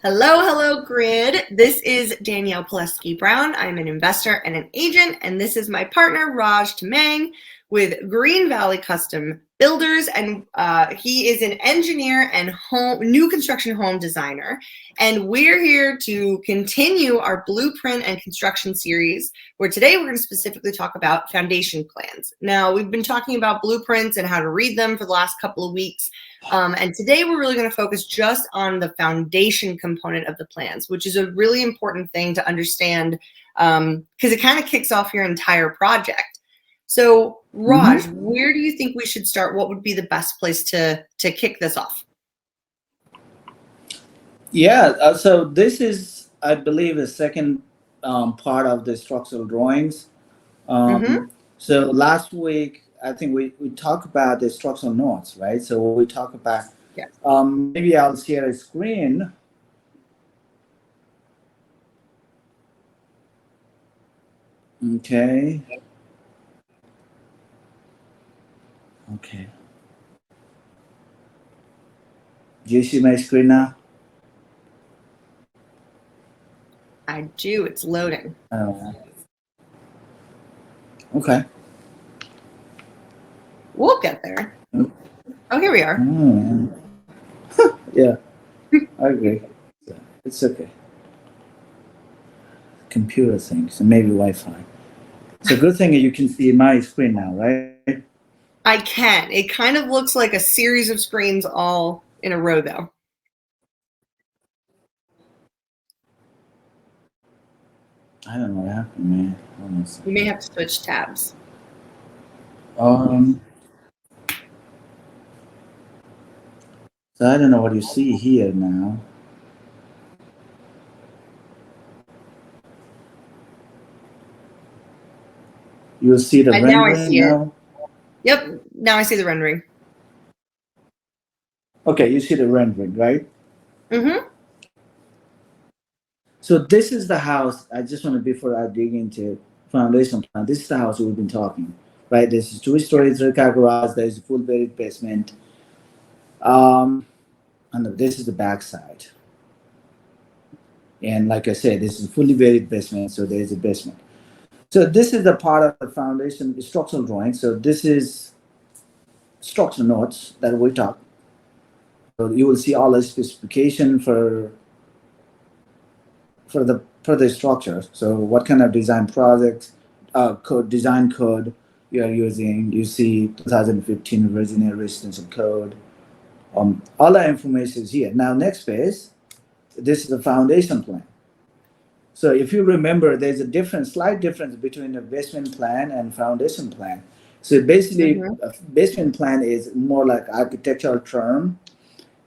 Hello, hello, Grid. This is Danielle Palloschi-Browne. I'm an investor and an agent, and this is my partner, Raj Tamang, with Green Valley Custom Builders, and he is an engineer and new construction home designer. And we're here to continue our blueprint and construction series, where today we're going to specifically talk about foundation plans. Now, we've been talking about blueprints and how to read them for the last couple of weeks. And today we're really going to focus just on the foundation component of the plans, which is a really important thing to understand because it kind of kicks off your entire project. So, Raj, where do you think we should start? What would be the best place to kick this off? Yeah, so this is, I believe, the second part of the structural drawings. So last week, I think we talked about the structural notes, right? So we talk about, maybe I'll share a screen. Okay. Okay. Do you see my screen now? I do. It's loading. Okay. We'll get there. Oh, here we are. Yeah, I agree. It's okay. Computer thing, so maybe Wi-Fi. So good thing you can see my screen now, right? I can. It kind of looks like a series of screens all in a row, though. I don't know what happened, man. You may have to switch tabs. So I don't know what you see here now. You'll see the rendering now. I see now? it. Yep, now I see the rendering. Okay, you see the rendering, right? Mm-hmm. So this is the house. I just want to, before I dig into foundation plan, this is the house we've been talking, right? This is 2-story, 3-car garage. There's a full buried basement. And this is the back side. And like I said, this is a fully buried basement, so there's a basement. So this is the part of the foundation, the structural drawing. So this is structural notes that we talk. So you will see all the specification for the structure. So what kind of design project, design code you are using. You see 2015 Virginia Residential Code. All that information is here. Now, next page, this is the foundation plan. So if you remember, there's a slight difference between the basement plan and foundation plan. So basically, a basement plan is more like architectural term,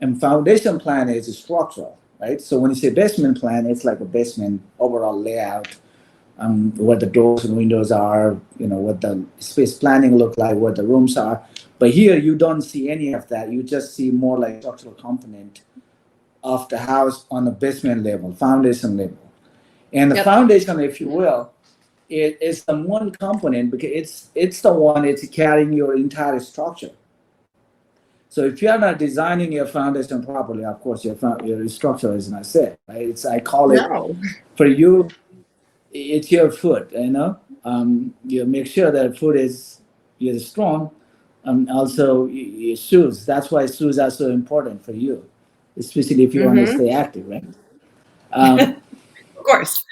and foundation plan is structural, right? So when you say basement plan, it's like a basement overall layout, what the doors and windows are, what the space planning look like, what the rooms are. But here you don't see any of that. You just see more like structural component of the house on the basement level, foundation level. And the foundation, if you will, is the one component because it's the one it's carrying your entire structure. So if you're not designing your foundation properly, of course your structure is not set, right? I call it for you, it's your foot, you make sure that foot is strong. Also your shoes. That's why shoes are so important for you, especially if you want to stay active, right? Of course.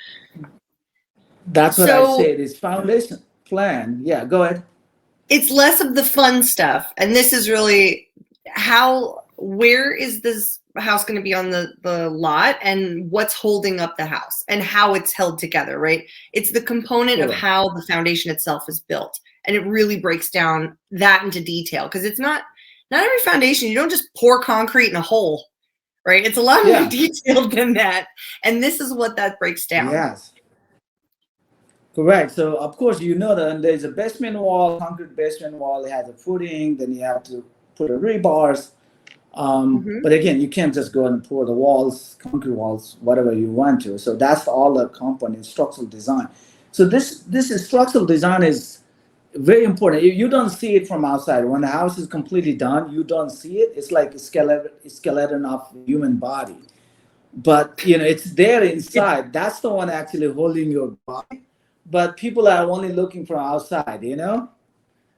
That's what I said is foundation plan. Yeah, go ahead. It's less of the fun stuff. And this is really where is this house going to be on the lot and what's holding up the house and how it's held together, right? It's the component of how the foundation itself is built. And it really breaks down that into detail because it's not every foundation. You don't just pour concrete in a hole, right? It's a lot more detailed than that. And this is what that breaks down. Yes. Correct. So of course, that there's a basement wall, concrete basement wall. It has a footing. Then you have to put a rebars. But again, you can't just go and pour the walls, concrete walls, whatever you want to. So that's all the component structural design. So this structural design is very important. You don't see it from outside. When the house is completely done, you don't see it. It's like a skeleton of human body. but it's there inside. That's the one actually holding your body, but people are only looking from outside.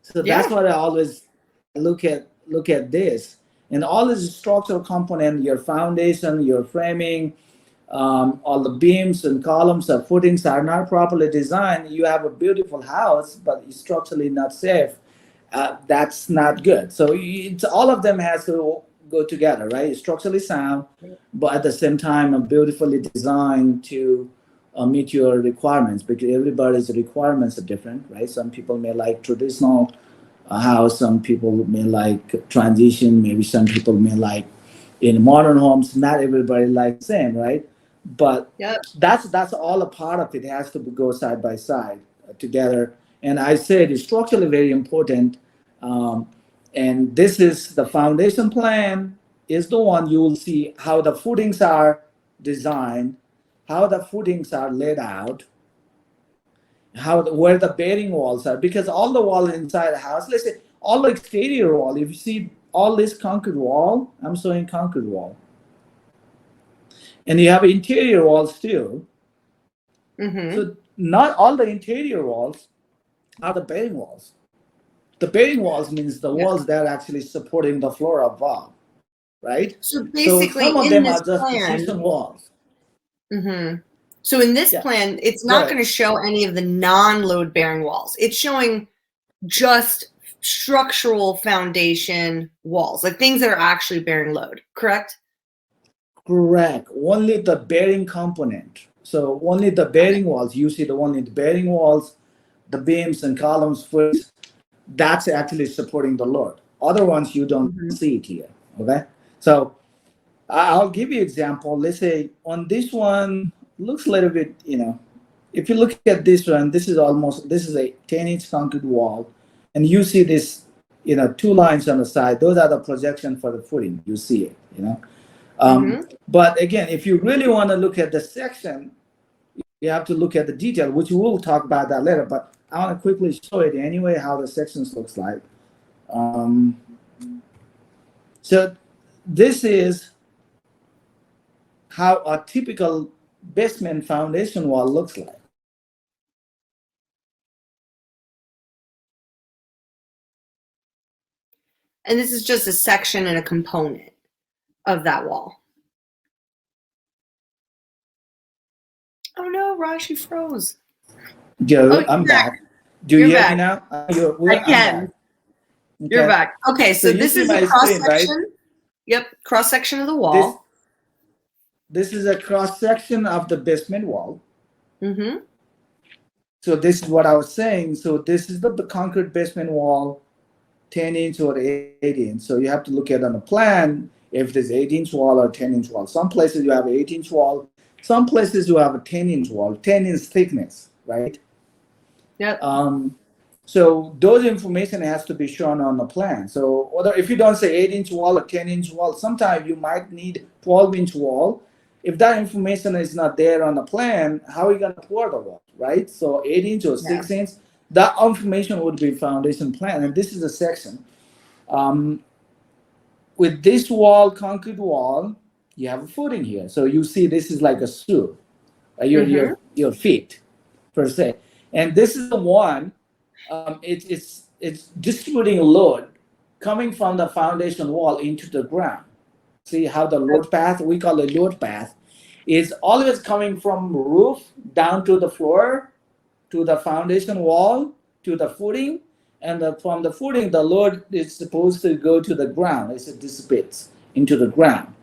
So that's Yeah. what I always look at this. And all this structural component, your foundation, your framing, all the beams and columns or footings are not properly designed, you have a beautiful house, but it's structurally not safe. That's not good. So it's all of them has to go together, right? It's structurally sound, but at the same time, beautifully designed to meet your requirements, because everybody's requirements are different, right? Some people may like traditional house, some people may like transition, maybe some people may like in modern homes. Not everybody likes the same, right? But Yep. that's all a part of it. It has to go side by side together. And I said it's structurally very important. Um, and this is the foundation plan is the one you will see how the footings are designed, how the footings are laid out, where the bearing walls are, because all the wall inside the house, let's say all the exterior wall, if you see all this concrete wall, I'm showing concrete wall, and you have interior walls too. Mm-hmm. So not all the interior walls are the bearing walls. The bearing walls means the Yeah. walls that are actually supporting the floor above, right? So So basically, some of in them this are just plan, precision walls. mm-hmm. So in this Yeah, plan, it's go not ahead. going to show any of the non-load bearing walls. It's showing just structural foundation walls, like things that are actually bearing load, correct? Correct. Only the bearing component. So only the bearing walls. You see the only the bearing walls, the beams and columns, footings. That's actually supporting the load. Other ones you don't Mm-hmm. see it here. Okay. So I'll give you example. Let's say on this one looks a little bit. If you look at this one, this is a 10-inch concrete wall, and you see this. Two lines on the side. Those are the projection for the footing. You see it. Mm-hmm. But again, if you really want to look at the section, you have to look at the detail, which we'll talk about that later. But I want to quickly show it anyway how the sections looks like. Um, so this is how a typical basement foundation wall looks like. And this is just a section and a component of that wall. Oh no, Raj, you froze. Joe, Oh, I'm you're back. back. Do You're you hear me back. now? I I'm back. can. You're Okay. back. Okay, So so you this see is a my cross screen, right? section. Yep, cross section of the This wall. this is a cross section of the basement wall. Mm-hmm. So this is what I was saying. So this is the concrete basement wall, 10-inch or 8-inch. So you have to look at on the plan if there's 8-inch wall or 10-inch wall. Some places you have 8-inch wall. Some places you have a 10-inch wall, 10-inch thickness, right? Yep. So those information has to be shown on the plan. So whether if you don't say 8-inch wall or 10-inch wall, sometimes you might need 12-inch wall. If that information is not there on the plan, how are you going to pour the wall, right? So 8-inch or Yeah. 6-inch, that information would be foundation plan. And this is a section. With this wall, concrete wall, you have a footing here. So you see this is like a stool, Mm-hmm. your feet per se. And this is the one, it's distributing load coming from the foundation wall into the ground. See how the load path, we call it load path, is always coming from roof down to the floor, to the foundation wall, to the footing, and from the footing, the load is supposed to go to the ground as it dissipates into the ground.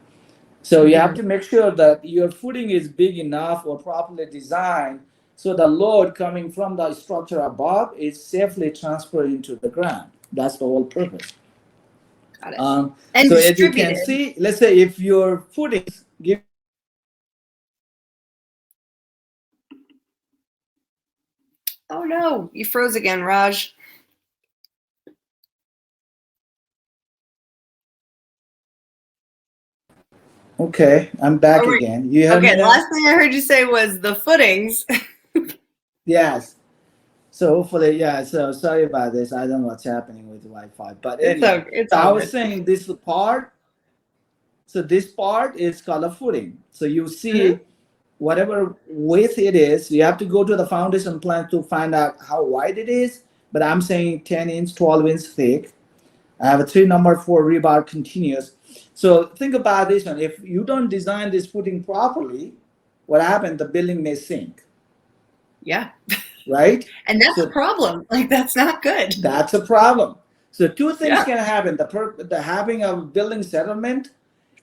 So you have to make sure that your footing is big enough or properly designed so the load coming from the structure above is safely transferred into the ground. That's the whole purpose. Got it. And So as you can distributed. see, let's say if your footings give. Oh no, you froze again, Raj. Okay, I'm back Oh, wait. again. You hear Okay, me the now? last thing I heard you say was the footings. Yes. So hopefully, yeah. So sorry about this. I don't know what's happening with Wi-Fi, but It's anyway. okay. It's So I all was good. saying this part. So this part is called a footing. So you see Mm-hmm. whatever width it is, you have to go to the foundation plan to find out how wide it is. But I'm saying 10 inch, 12 inch thick. I have a 3 number 4 rebar continuous. So think about this one. If you don't design this footing properly, what happened? The building may sink, Yeah. right? And that's a So problem. Like, that's not good. that's a problem. So two things Yeah. can happen. The having of building settlement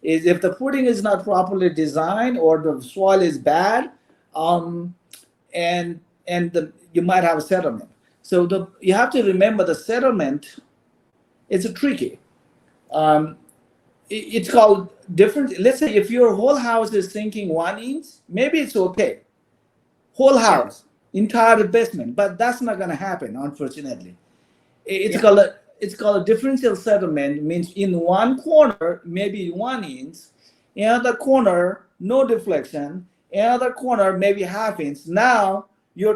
is if the footing is not properly designed or the soil is bad, um, you might have a settlement. So you have to remember the settlement is tricky. Um, it's called different. Let's say if your whole house is sinking 1 inch, maybe it's okay. Whole Yeah. house, entire basement, but that's not going to happen, unfortunately. It's Yeah. called a differential settlement. Means in one corner maybe 1 inch, in other corner no deflection, in other corner maybe half inch. Now your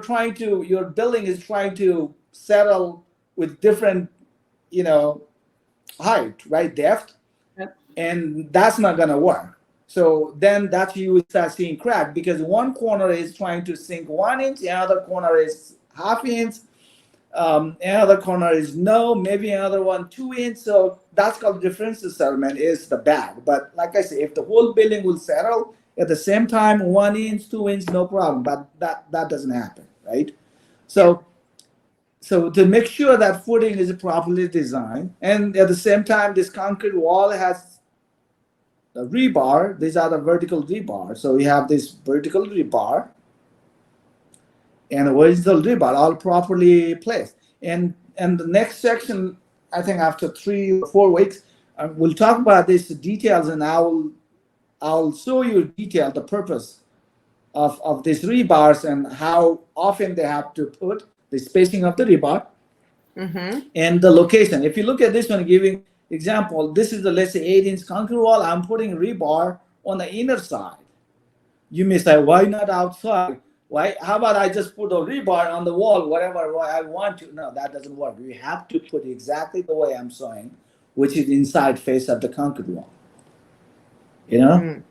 building is trying to settle with different, you know, height, right, depth, Yep. and that's not gonna work. So then that's you start seeing crack because one corner is trying to sink 1 inch, the other corner is half inch, another corner is no, maybe another one 2 inch. So that's called differential settlement is the bad. But like I say, if the whole building will settle at the same time, 1 inch, 2 inch, no problem. But that doesn't happen, right? So so to make sure that footing is properly designed, and at the same time, this concrete wall has the rebar. These are the vertical rebar. So we have this vertical rebar and horizontal rebar all properly placed. And the next section, I think after 3 or 4 weeks, we'll talk about these details, and I'll show you detail the purpose of these rebars and how often they have to put the spacing of the rebar Mm-hmm. and the location. If you look at this one, giving example, this is the let's say 8 inch concrete wall. I'm putting rebar on the inner side. You may say, why not outside? Why? How about I just put a rebar on the wall, whatever I want to? No, that doesn't work. We have to put exactly the way I'm showing, which is inside face of the concrete wall. You know? Mm.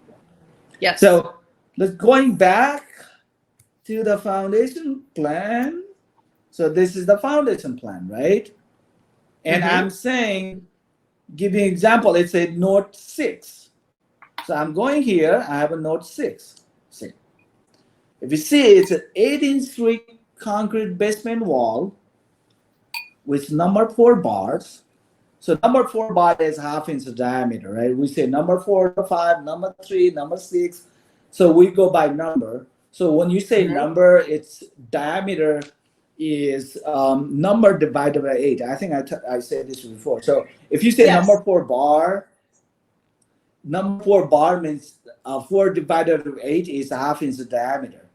Yes. So let's going back to the foundation plan. So this is the foundation plan, right? And Mm-hmm. I'm saying, giving example, it's a note 6. So I'm going here, I have a note 6. See. If you see, it's an 8-inch thick concrete basement wall with number 4 bars. So number 4 bar is half-inch diameter, right? We say number 4, 5, number 3, number 6. So we go by number. So when you say Mm-hmm. number, its diameter is number divided by 8. I think I said this before. So if you say Yes. number 4 bar means 4 divided by 8 is a half-inch diameter.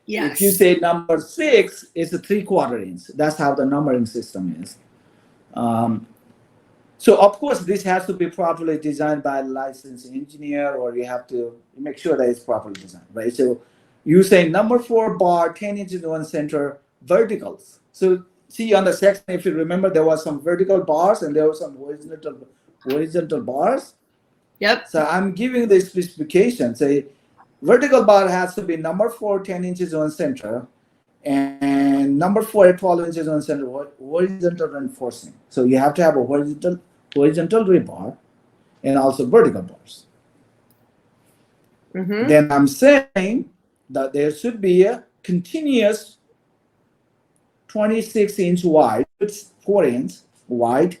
Yes. If you say number 6, it's a 3/4 inch. That's how the numbering system is. So of course, this has to be properly designed by a licensed engineer, or you have to make sure that it's properly designed, right? So you say number 4 bar, 10 inches in one center, verticals. So see on the section, if you remember, there was some vertical bars and there were some horizontal bars. Yep. So I'm giving the specification. Say vertical bar has to be number 4, 10 inches on center, and number 4 at 12 inches on center, horizontal reinforcing. So you have to have a horizontal rebar and also vertical bars. Mm-hmm. Then I'm saying that there should be a continuous 26-inch wide, it's 4 inch wide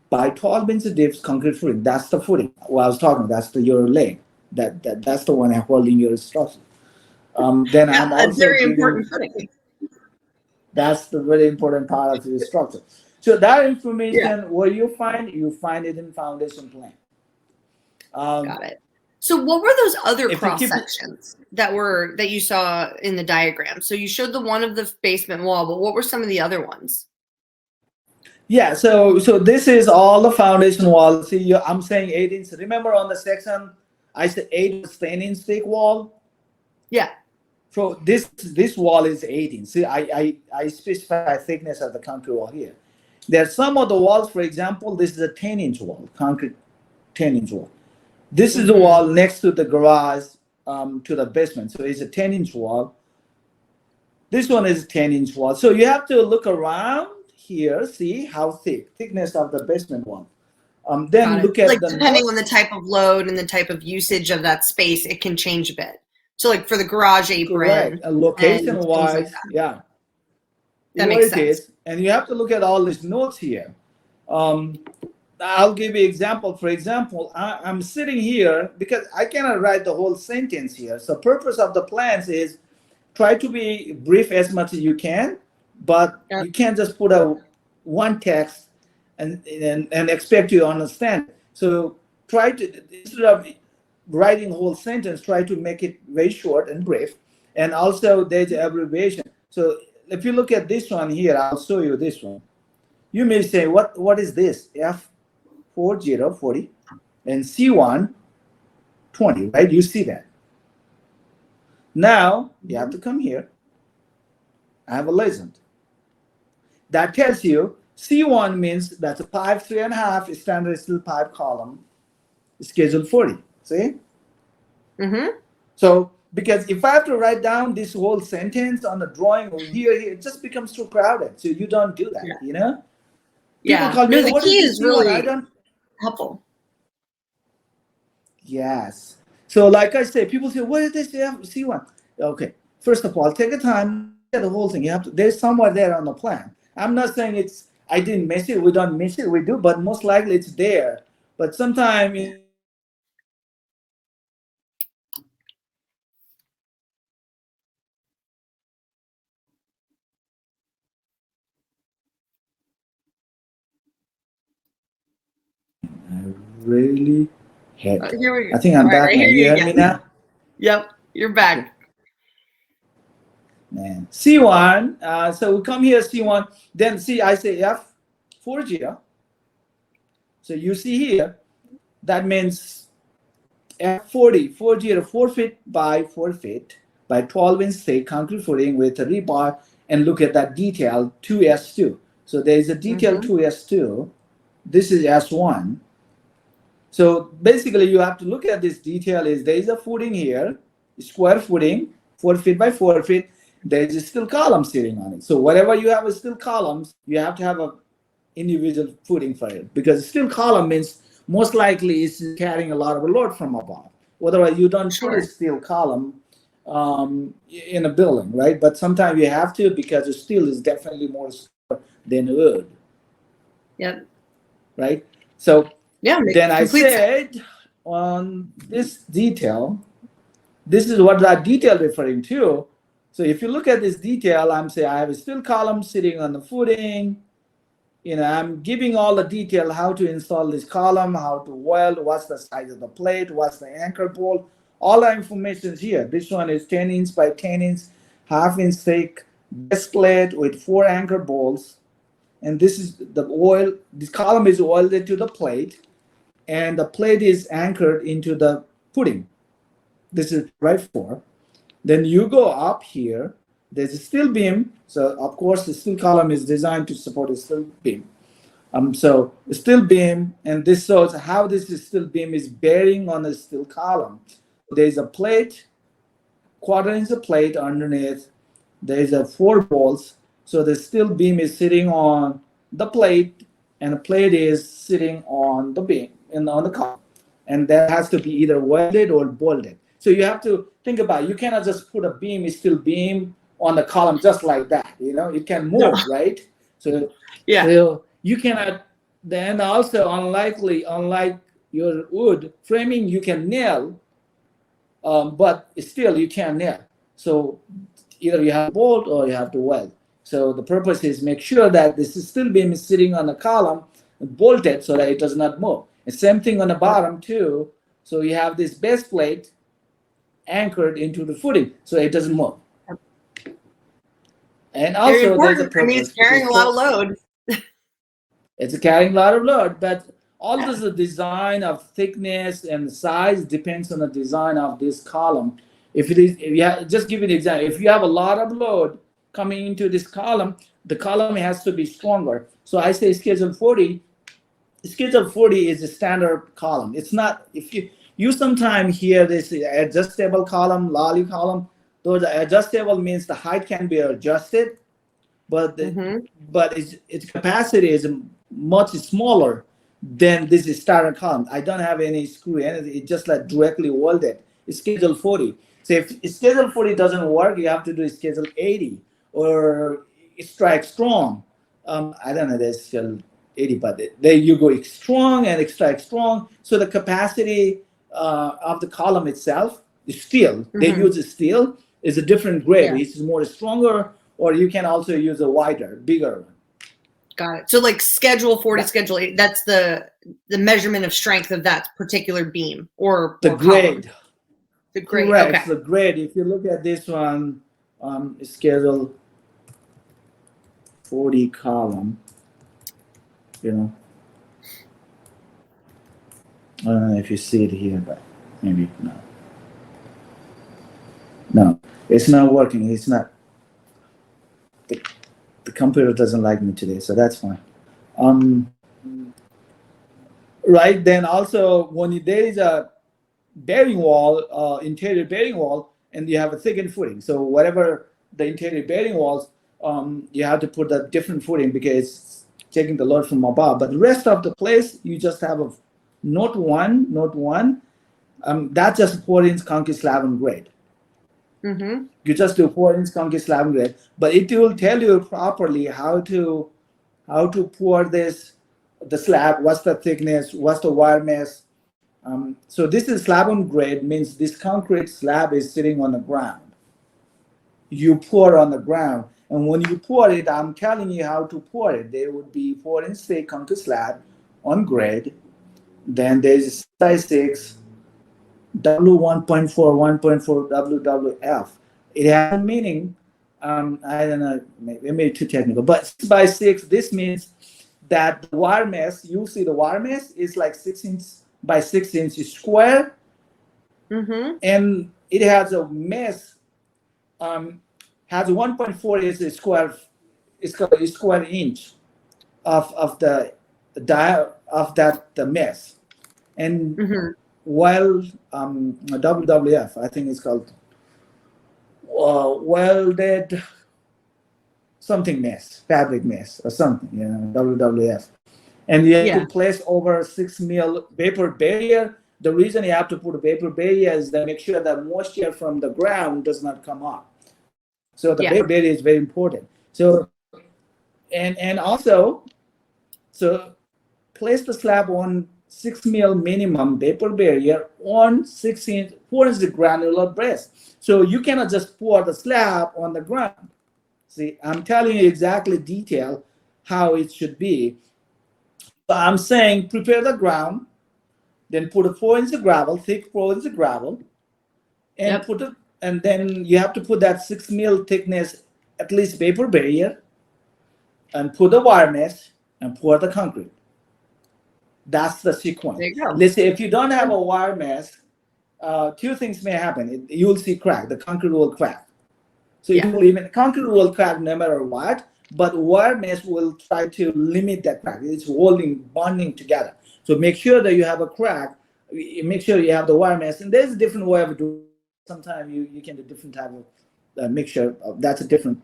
by 12 inch deep concrete footing. That's the footing. What I was talking about, that's your leg. That's the one holding your structure. Then Yeah, I'm a also very giving, important footing. that's the very important part of the structure. So that information, Yeah. where you find it in foundation plan. Got it. So what were those other If you cross keep it- sections that you saw in the diagram? So you showed the one of the basement wall, but what were some of the other ones? Yeah, so this is all the foundation wall. See, I'm saying 8 inch. Remember on the section, I said 8 was 10 inch thick wall. Yeah. So this wall is 8 inch. See, I specify thickness of the concrete wall here. There are some of the walls, for example, this is a 10 inch wall, concrete 10-inch wall. This is the wall next to the garage, to the basement. So it's a 10-inch wall. This one is a 10-inch wall. So you have to look around here, see how thickness of the basement wall. Then look at like the depending on the type of load and the type of usage of that space, it can change a bit. So like for the garage apron, location wise, yeah, that makes sense. And you have to look at all these notes here. I'll give you an example. For example, I'm sitting here because I cannot write the whole sentence here. So purpose of the plans is try to be brief as much as you can, but you can't just put a one text and expect you to understand. So try to, instead of writing a whole sentence, try to make it very short and brief. And also there's an abbreviation. So if you look at this one here, I'll show you this one. You may say, what is this? F4040 and C120, right? You see that. Now you have to come here. I have a legend. That tells you C1 means that's a pipe 3.5 standard steel pipe column, schedule 40. See? So because if I have to write down this whole sentence on the drawing over here, it just becomes too crowded. So you don't do that, you know? People call me, the key is really I don't helpful. Yes. So like I say, people say, what is this? C1. Okay. First of all, take a time, the whole thing. You have to, there's somewhere there on the plan. I'm not saying it's, I didn't miss it. We don't miss it. We do, but most likely it's there. But sometimes I really hate. Here we go. I think I'm back. You hear me now? Yep, you're back. Man. C1. So we come here, C1. Then see, I say F40. So you see here, that means F40, 4 feet by 4 feet by 12-inch thick concrete footing with a rebar, and look at that detail 2S2. So there is a detail 2S2. This is S1. So basically you have to look at this detail is there is a footing here, square footing, 4 feet by 4 feet. There is a steel column sitting on it. So whatever you have a steel columns, you have to have a individual footing for it, because steel column means most likely it's carrying a lot of load from above. Otherwise, you don't put a steel column in a building, right? But sometimes you have to, because the steel is definitely more secure than wood. Yep. Right? So then I said sense. on this detail, this is what that detail referring to. So if you look at this detail, I'm saying I have a steel column sitting on the footing. You know, I'm giving all the detail how to install this column, how to weld, what's the size of the plate, what's the anchor bolt. All the information is here. This one is 10 inch by 10 inch, half-inch thick base plate with 4 anchor bolts. And this is the oil. This column is welded to the plate, and the plate is anchored into the footing. This is right 4. Then you go up here. There's a steel beam. So of course the steel column is designed to support a steel beam. So the steel beam, and this shows how this steel beam is bearing on the steel column. There's a plate, 1/4 inch of plate underneath. There's a 4 bolts. So the steel beam is sitting on the plate, and the plate is sitting on the beam and on the column. And that has to be either welded or bolted. So you have to think about it. You cannot just put a beam, a steel beam on the column just like that. You know, it can move, right? So so you cannot. Then also unlike your wood framing, you can nail, but still you can't nail. So either you have to bolt or you have to weld. So the purpose is make sure that this steel beam is sitting on the column bolted so that it does not move. And same thing on the bottom too. So you have this base plate anchored into the footing so it doesn't move. And also there's a purpose. It's carrying a lot of load. It's carrying a lot of load, but all this the design of thickness and size depends on the design of this column. If you have, just give you an example. If you have a lot of load coming into this column, the column has to be stronger. So I say schedule 40 Schedule 40 is a standard column. It's not, if you sometimes hear this adjustable column, lolly column. Those adjustable means the height can be adjusted, but its capacity is much smaller than this standard column. I don't have any screw anything. It's just like directly welded. It's schedule 40. So if schedule 40 doesn't work, you have to do schedule 80 or strike strong. I don't know. There's still 80, but there you go strong and extract strong. So the capacity of the column itself is steel. They use steel. Is a different grade. Yeah. It's more stronger, or you can also use a wider, bigger one. Got it. So like schedule 40, schedule 8, that's the measurement of strength of that particular beam or the grade. Column. The grade. Correct. Okay. The grade. If you look at this one, schedule 40 column, you know. I don't know if you see it here, but maybe not. No, it's not working. It's not. The computer doesn't like me today, so that's fine. Right, then also when there is a bearing wall, interior bearing wall, and you have a thickened footing. So whatever the interior bearing walls, you have to put a different footing because it's taking the load from above. But the rest of the place, you just have a note one. That's just 4-inch concrete slab on grade. You just do 4-inch concrete slab on grade, but it will tell you properly how to pour this, the slab, what's the thickness, what's the wire mesh. So this is slab on grade, means this concrete slab is sitting on the ground. You pour on the ground, and when you pour it, I'm telling you how to pour it. There would be 4-inch thick concrete slab on grade. Then there's size 6. W1.4, 1.4 WWF. It has a meaning. I don't know, maybe too technical, but 6 by 6. This means that the wire mesh. You see the wire mesh is like 6-inch by 6-inch square, and it has a mesh. Has 1.4 is a square inch of the mesh, and while WWF, I think it's called welded something mesh, fabric mesh or something, WWF. And you have to place over 6 mil vapor barrier. The reason you have to put a vapor barrier is to make sure that moisture from the ground does not come up. So the vapor barrier is very important. So and also, so place the slab on 6 mil minimum vapor barrier on 4-inch granular brace. So you cannot just pour the slab on the ground. See, I'm telling you exactly detail how it should be. So I'm saying prepare the ground, then put a 4-inch gravel, thick 4-inch gravel, and put it, and then you have to put that 6 mil thickness at least vapor barrier, and put the wire mesh and pour the concrete. That's the sequence. There you go. Let's say if you don't have a wire mesh, 2 things may happen. You'll see crack. The concrete will crack. So it will even concrete will crack no matter what, but wire mesh will try to limit that crack. It's bonding together. So make sure that you have a crack. Make sure you have the wire mesh. And there's a different way of doing it. Sometimes you can do different type of mixture. That's a different.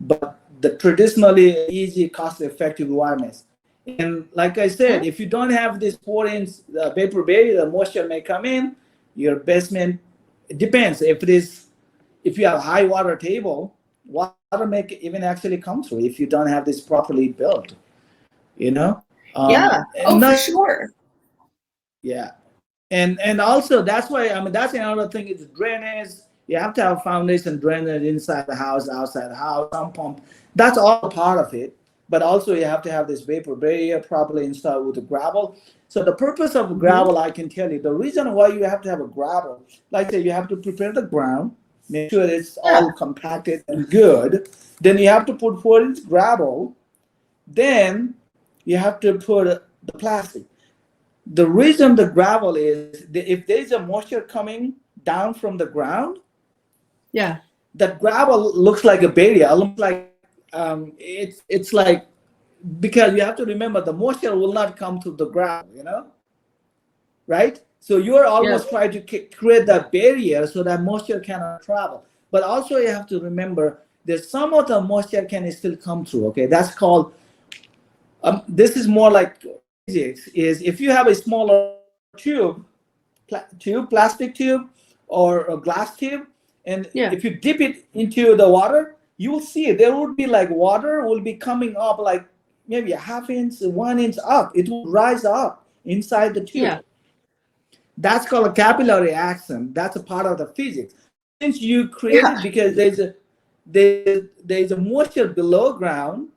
But the traditionally easy, cost-effective wire mesh. And like I said, if you don't have this 4-inch vapor barrier, the moisture may come in. Your basement, it depends. If you have high water table, water may even actually come through if you don't have this properly built. For sure. Yeah, and also that's why that's another thing is drainage. You have to have foundation drainage inside the house, outside the house, some pump. That's all part of it. But also you have to have this vapor barrier properly installed with the gravel. So the purpose of gravel, I can tell you, the reason why you have to have a gravel, like I say, you have to prepare the ground, make sure it's all compacted and good. Then you have to put 4-inch gravel. Then you have to put the plastic. The reason the gravel is, if there's a moisture coming down from the ground, that gravel looks like a barrier, almost like it's like because you have to remember the moisture will not come to the ground, right? So you're Yeah. almost trying to create that barrier so that moisture cannot travel. But also you have to remember that some of the moisture can still come through. Okay, that's called. This is more like physics. Is if you have a smaller plastic tube, or a glass tube, and Yeah. if you dip it into the water, you will see there would be like water will be coming up like maybe a half inch, 1 inch up. It will rise up inside the tube. Yeah. That's called a capillary action. That's a part of the physics. Since you Yeah. created, because there's a moisture below ground,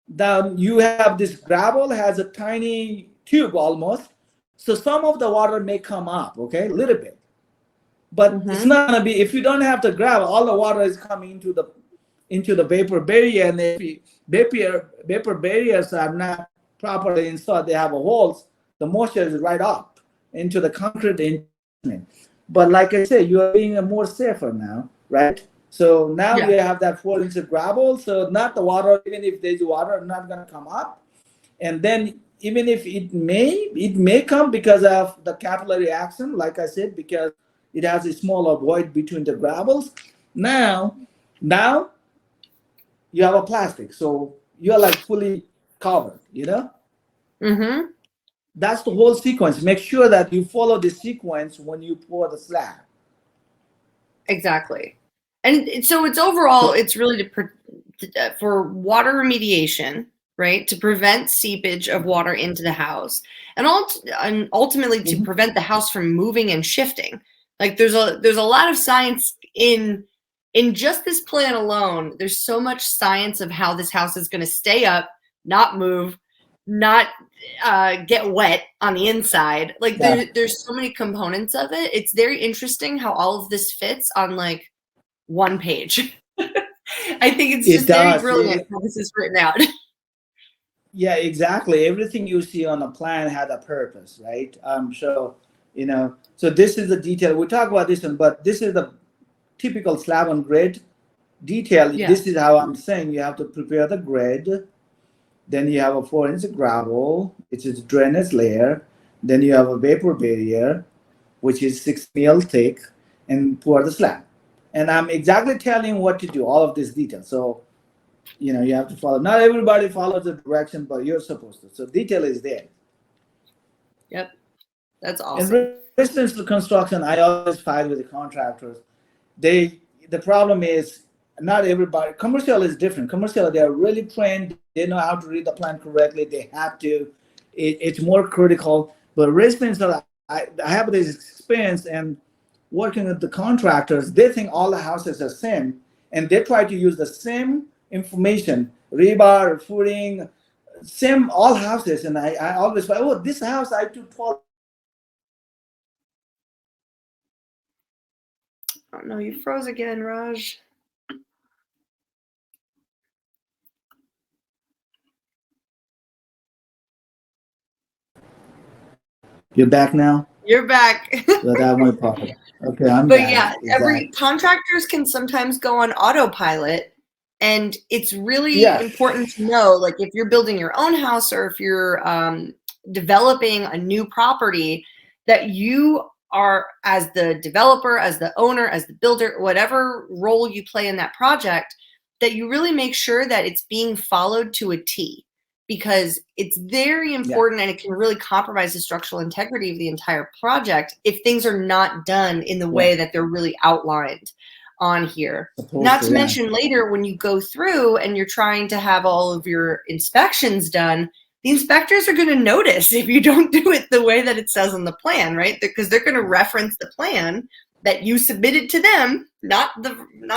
then you have this gravel has a tiny tube almost. So some of the water may come up, okay, a little bit. But it's not gonna be, if you don't have the gravel, all the water is coming into the vapor barrier, and if vapor barriers are not properly installed, they have a holes, the moisture is right up into the concrete environment. But like I said, you are being more safer now, right? So now Yeah. you have that 4 inch of gravel, so not the water, even if there's water, not gonna come up. And then even if it may come because of the capillary action, like I said, because it has a smaller void between the gravels. Now you have a plastic, so you're like fully covered. Mm-hmm. That's the whole sequence. Make sure that you follow the sequence when you pour the slab. Exactly. And so it's overall, So, it's really for water remediation, right? To prevent seepage of water into the house, and ultimately to prevent the house from moving and shifting. Like there's a lot of science in just this plan alone. There's so much science of how this house is going to stay up, not move, not get wet on the inside. Like yeah, there's so many components of it. It's very interesting how all of this fits on like one page. I think it's it just very does. brilliant how this is written out. Yeah, exactly. Everything you see on a plan had a purpose, right? So this is the detail. We talk about this one, but this is the typical slab on grid detail. Yeah. This is how I'm saying you have to prepare the grid. Then you have a 4 inch gravel, which is drainage layer. Then you have a vapor barrier, which is 6 mil thick, and pour the slab. And I'm exactly telling what to do, all of this detail. So, you have to follow. Not everybody follows the direction, but you're supposed to. So detail is there. Yep. That's In awesome. residential construction, I always fight with the contractors. The problem is not everybody. Commercial is different. Commercial, they are really trained. They know how to read the plan correctly. They have to. It's more critical. But residential, I have this experience and working with the contractors. They think all the houses are same, and they try to use the same information, rebar, footing, same all houses. And I always say, oh, this house I took 12. Oh no, you froze again, Raj. You're back now? You're back. So that one part. Okay, I'm But back. yeah, every Exactly. contractors can sometimes go on autopilot, and it's really Yeah. important to know, like if you're building your own house or if you're developing a new property, that you are, as the developer, as the owner, as the builder, whatever role you play in that project, that you really make sure that it's being followed to a T, because it's very important and it can really compromise the structural integrity of the entire project if things are not done in the way that they're really outlined on here. Not to mention later when you go through and you're trying to have all of your inspections done, the inspectors are going to notice if you don't do it the way that it says on the plan, right? Because they're going to reference the plan that you submitted to them, not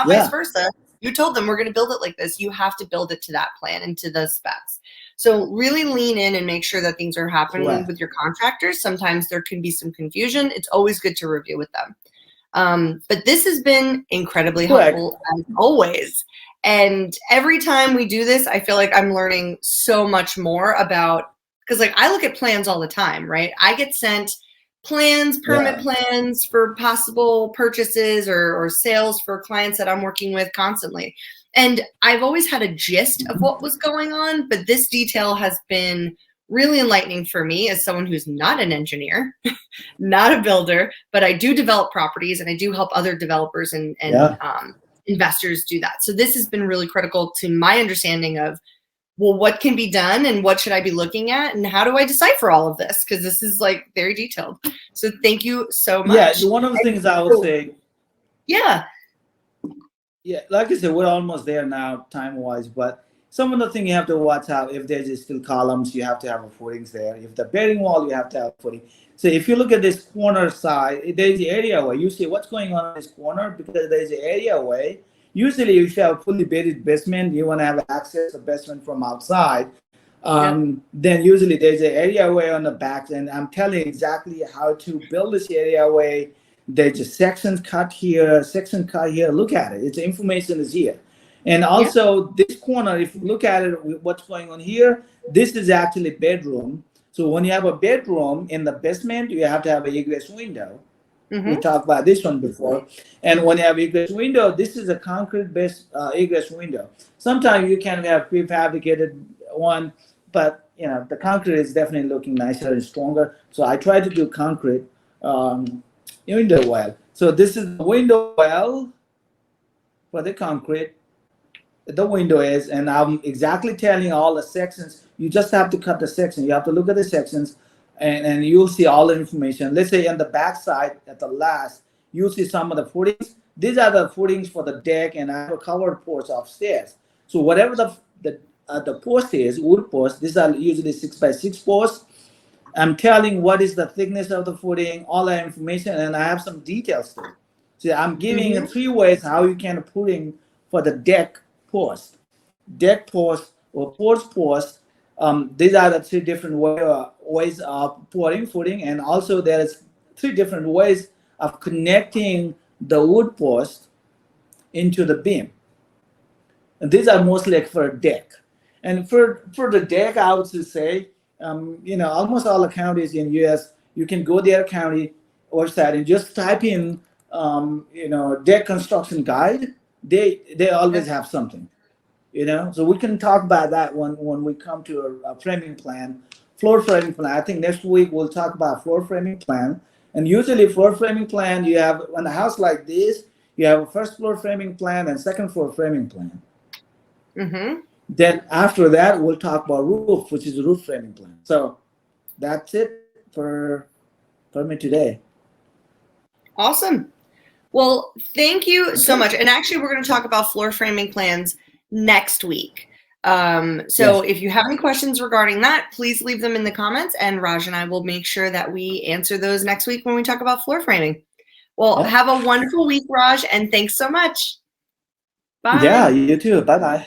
vice versa. You told them we're going to build it like this. You have to build it to that plan and to those specs. So really lean in and make sure that things are happening with your contractors. Sometimes there can be some confusion. It's always good to review with them. But this has been incredibly helpful as always. And every time we do this, I feel like I'm learning so much more about, because like I look at plans all the time, right? I get sent plans, permit plans for possible purchases or sales for clients that I'm working with constantly. And I've always had a gist of what was going on, but this detail has been really enlightening for me as someone who's not an engineer, not a builder, but I do develop properties and I do help other developers and investors do that. So this has been really critical to my understanding of, well, what can be done and what should I be looking at and how do I decipher all of this? Because this is like very detailed. So thank you so much. Yeah, one of the things I would say. Yeah. Yeah, like I said, we're almost there now, time-wise. But some of the things you have to watch out. If there's still columns, you have to have a footings there. If the bearing wall, you have to have footing. So if you look at this corner side, there's the area way. You see what's going on in this corner because there's the area way. Usually, if you have a fully bedded basement, you want to have access to basement from outside. Then usually there's an area way on the back, and I'm telling you exactly how to build this area way. There's a section cut here, section cut here. Look at it. It's information is here. And also this corner, if you look at it, what's going on here, this is actually bedroom. So when you have a bedroom in the basement, you have to have an egress window. We talked about this one before. And when you have egress window, this is a concrete-based egress window. Sometimes you can have prefabricated one, but the concrete is definitely looking nicer and stronger. So I try to do concrete window well. So this is the window well for the concrete. The window is, and I'm exactly telling all the sections. You just have to cut the section. You have to look at the sections, and you'll see all the information. Let's say on the back side at the last, you'll see some of the footings. These are the footings for the deck, and I have a covered porch upstairs. So whatever the post is, wood post, these are usually 6x6 posts. I'm telling what is the thickness of the footing, all that information, and I have some details too. So I'm giving you 3 ways how you can put in for the deck post or porch post. These are the 3 different ways of pouring footing, and also there's 3 different ways of connecting the wood post into the beam. And these are mostly for a deck. And for the deck, I would say, almost all the counties in U.S., you can go their county website and just type in, deck construction guide. They always have something, So we can talk about that when we come to a framing plan, floor framing plan. I think next week we'll talk about floor framing plan. And usually floor framing plan, you have on a house like this, you have a first floor framing plan and second floor framing plan. Then after that, we'll talk about roof, which is a roof framing plan. So that's it for me today. Awesome. Well, thank you so much. And actually, we're going to talk about floor framing plans next week. So if you have any questions regarding that, please leave them in the comments, and Raj and I will make sure that we answer those next week when we talk about floor framing. Well, have a wonderful week, Raj, and thanks so much. Bye. Yeah, you too. Bye-bye.